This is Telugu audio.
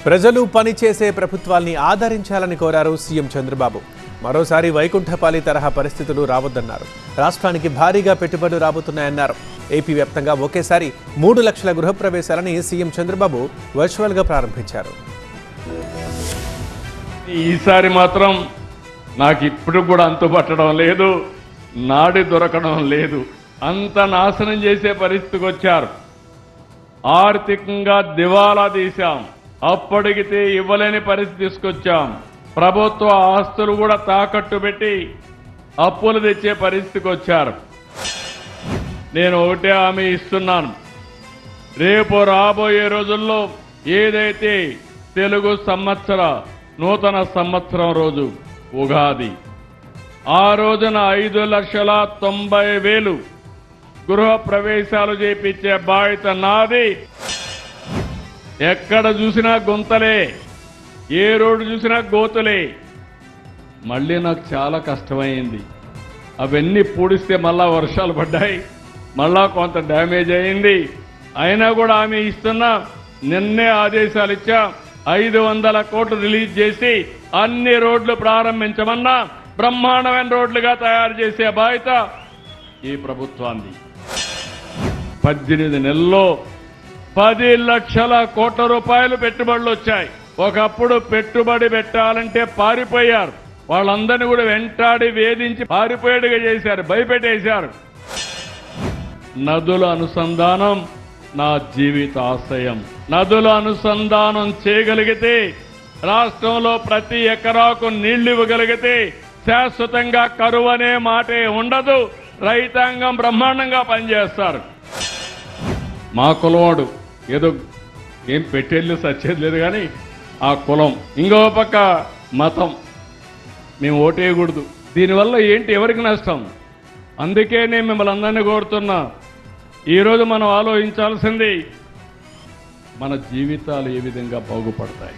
ప్రజలు పనిచేసే ప్రభుత్వాల్ని ఆదరించాలని కోరారు సీఎం చంద్రబాబు. మరోసారి వైకుంఠపాలి తరహా పరిస్థితులు రావద్దన్నారు. రాష్ట్రానికి భారీగా పెట్టుబడులు రాబోతున్నాయన్నారు. ఏపీ వ్యాప్తంగా ఒకేసారి 3 లక్షల గృహప్రవేశాలని సీఎం చంద్రబాబు వర్చువల్గా ప్రారంభించారు. ఈసారి మాత్రం నాకు ఇప్పుడు కూడా అంతుపట్టడం లేదు, నాడి దొరకడం లేదు. అంత నాశనం చేసే పరిస్థితికి వచ్చారు. ఆర్థికంగా దివాలా తీశాం, అప్పటికితే ఇవ్వలేని పరిస్థితి తీసుకొచ్చాం. ప్రభుత్వ ఆస్తులు కూడా తాకట్టు పెట్టి అప్పులు తెచ్చే పరిస్థితికి వచ్చారు. నేను ఒకటే హామీ ఇస్తున్నాను, రేపు రాబోయే రోజుల్లో ఏదైతే తెలుగు సంవత్సర నూతన సంవత్సరం రోజు ఉగాది, ఆ రోజున 5,90,000 గృహ ప్రవేశాలు చేపించే బాధ్యత నాది. ఎక్కడ చూసినా గుంతలే, ఏ రోడ్డు చూసినా గోతులే. మళ్ళీ నాకు చాలా కష్టమైంది. అవన్నీ పూడిస్తే మళ్ళా వర్షాలు పడ్డాయి, మళ్ళా కొంత డ్యామేజ్ అయింది. అయినా కూడా ఆమె ఇస్తున్నా, నిన్నే ఆదేశాలు ఇచ్చా, 500 కోట్లు రిలీజ్ చేసి అన్ని రోడ్లు ప్రారంభించమన్నా బ్రహ్మాండమైన రోడ్లుగా తయారు చేసే బాధ్యత ఈ ప్రభుత్వాన్ని. 18 నెలల్లో 10 లక్షల కోట్ల రూపాయలు పెట్టుబడులు వచ్చాయి. ఒకప్పుడు పెట్టుబడి పెట్టాలంటే పారిపోయారు. వాళ్ళందరినీ కూడా వెంటాడి వేధించి పారిపోయేట్టుగా చేశారు, భయపెట్టేశారు. నదుల అనుసంధానం నా జీవిత ఆశయం. నదుల అనుసంధానం చేయగలిగితే, రాష్ట్రంలో ప్రతి ఎకరాకు నీళ్లు ఇవ్వగలిగితే శాశ్వతంగా కరువు అనే మాటే ఉండదు. రైతాంగం బ్రహ్మాండంగా పనిచేస్తారు. మా కులవాడు ఏదో ఏం పెట్టేళ్ళు సచ్చేది లేదు, కానీ ఆ కులం, ఇంకో పక్క మతం, మేము ఓటేయకూడదు. దీనివల్ల ఏంటి, ఎవరికి నష్టం? అందుకే నేను మిమ్మల్ని అందరినీ కోరుతున్నా, ఈరోజు మనం ఆలోచించాల్సింది మన జీవితాలు ఏ విధంగా బాగుపడతాయి.